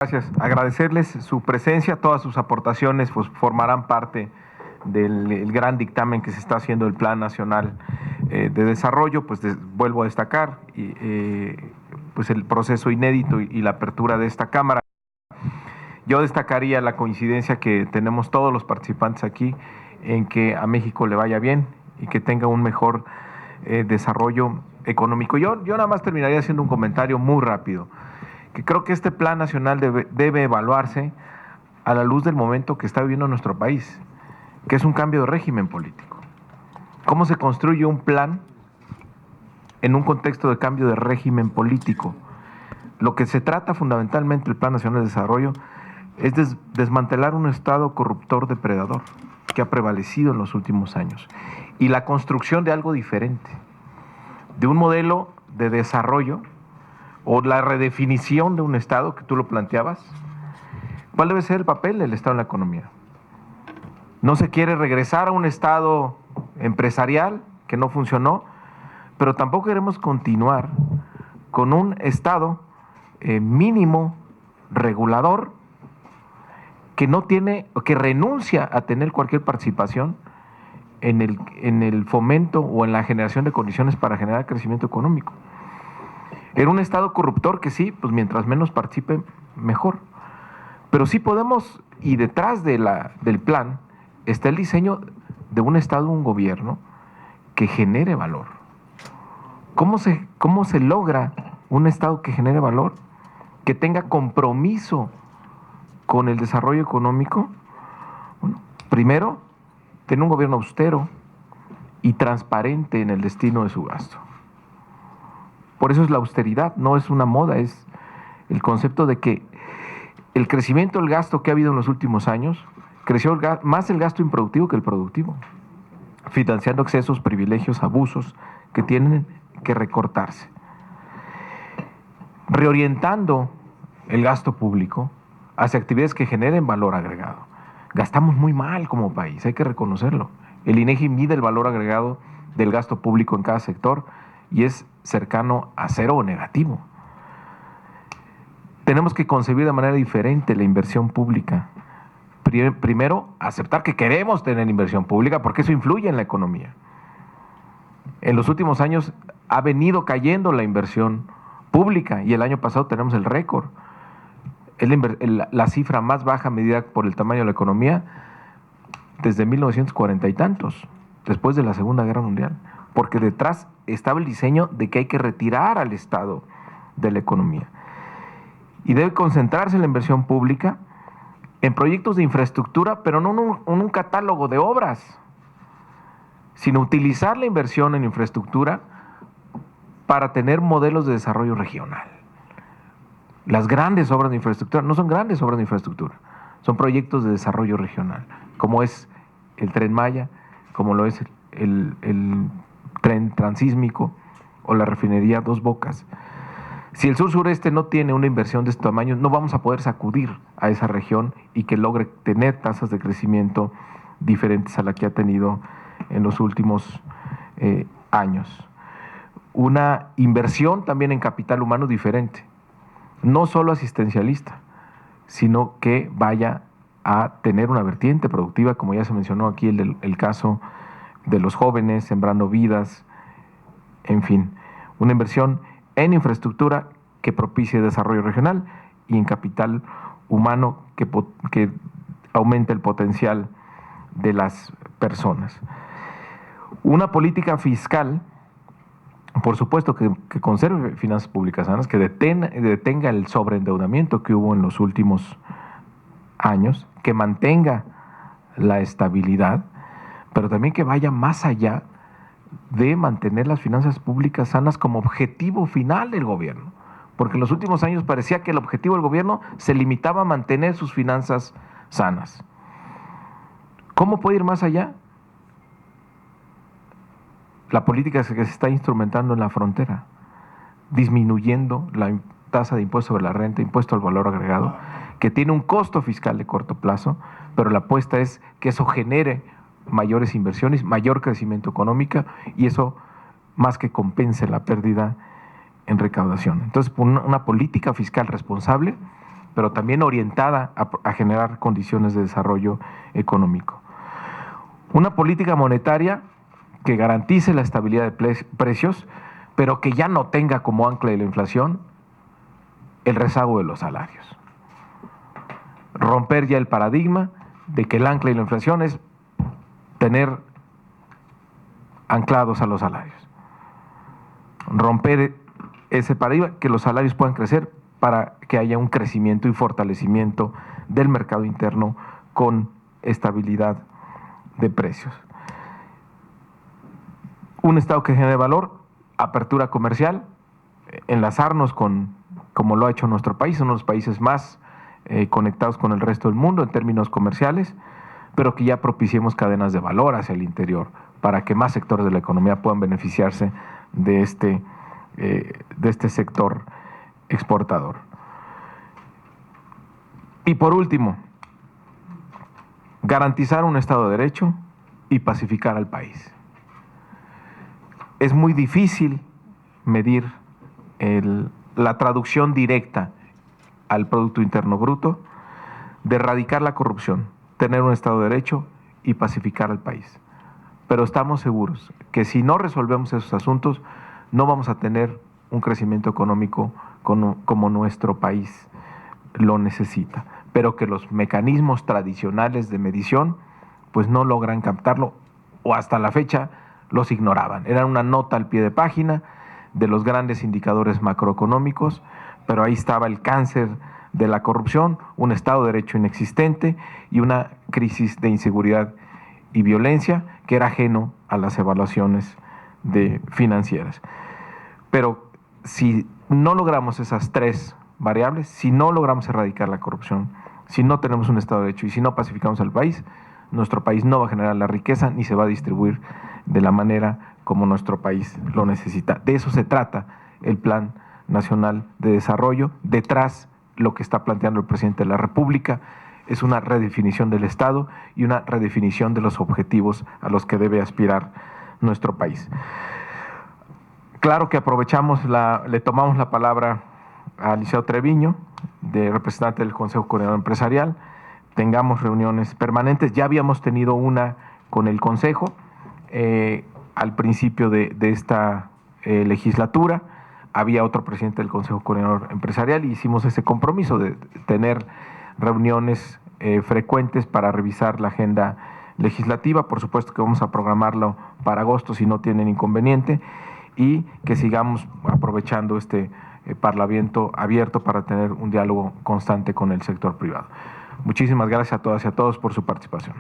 Gracias. Agradecerles su presencia, todas sus aportaciones pues, formarán parte del gran dictamen que se está haciendo del Plan Nacional de Desarrollo. Vuelvo a destacar pues el proceso inédito y la apertura de esta Cámara. Yo destacaría la coincidencia que tenemos todos los participantes aquí en que a México le vaya bien y que tenga un mejor desarrollo económico. Yo nada más terminaría haciendo un comentario muy rápido, que creo que este Plan Nacional debe evaluarse a la luz del momento que está viviendo nuestro país, que es un cambio de régimen político. ¿Cómo se construye un plan en un contexto de cambio de régimen político? Lo que se trata fundamentalmente el Plan Nacional de Desarrollo es desmantelar un Estado corruptor depredador que ha prevalecido en los últimos años y la construcción de algo diferente, de un modelo de desarrollo o la redefinición de un Estado que tú lo planteabas. ¿Cuál debe ser el papel del Estado en la economía? No se quiere regresar a un Estado empresarial que no funcionó, pero tampoco queremos continuar con un Estado mínimo regulador que no tiene, que renuncia a tener cualquier participación en el fomento o en la generación de condiciones para generar crecimiento económico. Era un Estado corruptor que sí, pues mientras menos participe, mejor. Pero sí podemos, y detrás del plan está el diseño de un Estado, un gobierno que genere valor. ¿Cómo se logra un Estado que genere valor? Que tenga compromiso con el desarrollo económico. Bueno, primero, tener un gobierno austero y transparente en el destino de su gasto. Por eso es la austeridad, no es una moda, es el concepto de que el crecimiento del gasto que ha habido en los últimos años, creció más el gasto improductivo que el productivo, financiando excesos, privilegios, abusos que tienen que recortarse. Reorientando el gasto público hacia actividades que generen valor agregado. Gastamos muy mal como país, hay que reconocerlo. El INEGI mide el valor agregado del gasto público en cada sector y es cercano a cero o negativo. Tenemos que concebir de manera diferente la inversión pública. Primero, aceptar que queremos tener inversión pública porque eso influye en la economía. En los últimos años ha venido cayendo la inversión pública y el año pasado tenemos el récord. Es la cifra más baja medida por el tamaño de la economía desde 1940 y tantos, después de la Segunda Guerra Mundial, porque detrás estaba el diseño de que hay que retirar al Estado de la economía. Y debe concentrarse la inversión pública en proyectos de infraestructura, pero no en un catálogo de obras, sino utilizar la inversión en infraestructura para tener modelos de desarrollo regional. Las grandes obras de infraestructura no son grandes obras de infraestructura, son proyectos de desarrollo regional, como es el Tren Maya, como lo es el tren transísmico o la refinería Dos Bocas. Si el sur-sureste no tiene una inversión de este tamaño, no vamos a poder sacudir a esa región y que logre tener tasas de crecimiento diferentes a la que ha tenido en los últimos años. Una inversión también en capital humano diferente, no solo asistencialista, sino que vaya a tener una vertiente productiva, como ya se mencionó aquí el caso de los jóvenes, sembrando vidas, en fin, una inversión en infraestructura que propicie desarrollo regional y en capital humano que aumente el potencial de las personas. Una política fiscal, por supuesto, que conserve finanzas públicas sanas, que detenga el sobreendeudamiento que hubo en los últimos años, que mantenga la estabilidad, pero también que vaya más allá de mantener las finanzas públicas sanas como objetivo final del gobierno, porque en los últimos años parecía que el objetivo del gobierno se limitaba a mantener sus finanzas sanas. ¿Cómo puede ir más allá? La política que se está instrumentando en la frontera, disminuyendo la tasa de impuesto sobre la renta, impuesto al valor agregado, que tiene un costo fiscal de corto plazo, pero la apuesta es que eso genere mayores inversiones, mayor crecimiento económico y eso más que compense la pérdida en recaudación. Entonces, una política fiscal responsable pero también orientada a generar condiciones de desarrollo económico. Una política monetaria que garantice la estabilidad de precios, pero que ya no tenga como ancla de la inflación el rezago de los salarios. Romper ya el paradigma de que el ancla de la inflación es tener anclados a los salarios. Romper ese paradigma, que los salarios puedan crecer para que haya un crecimiento y fortalecimiento del mercado interno con estabilidad de precios. Un Estado que genere valor, apertura comercial, enlazarnos con, como lo ha hecho nuestro país, uno de los países más conectados con el resto del mundo en términos comerciales, pero que ya propiciemos cadenas de valor hacia el interior para que más sectores de la economía puedan beneficiarse de este sector exportador. Y por último, garantizar un Estado de Derecho y pacificar al país. Es muy difícil medir la traducción directa al Producto Interno Bruto de erradicar la corrupción, tener un Estado de Derecho y pacificar al país. Pero estamos seguros que si no resolvemos esos asuntos, no vamos a tener un crecimiento económico como nuestro país lo necesita, pero que los mecanismos tradicionales de medición pues no logran captarlo, o hasta la fecha los ignoraban. Era una nota al pie de página de los grandes indicadores macroeconómicos, pero ahí estaba el cáncer de la corrupción, un Estado de Derecho inexistente y una crisis de inseguridad y violencia que era ajeno a las evaluaciones financieras. Pero si no logramos esas tres variables, si no logramos erradicar la corrupción, si no tenemos un Estado de Derecho y si no pacificamos al país, nuestro país no va a generar la riqueza ni se va a distribuir de la manera como nuestro país lo necesita. De eso se trata el Plan Nacional de Desarrollo. Detrás, lo que está planteando el presidente de la República es una redefinición del Estado y una redefinición de los objetivos a los que debe aspirar nuestro país. Claro que aprovechamos, le tomamos la palabra a Liceo Treviño, representante del Consejo Coordinador Empresarial. Tengamos reuniones permanentes. Ya habíamos tenido una con el Consejo al principio de esta legislatura. Había otro presidente del Consejo Coordinador Empresarial y hicimos ese compromiso de tener reuniones frecuentes para revisar la agenda legislativa. Por supuesto que vamos a programarlo para agosto si no tienen inconveniente, y que sigamos aprovechando este Parlamento abierto para tener un diálogo constante con el sector privado. Muchísimas gracias a todas y a todos por su participación.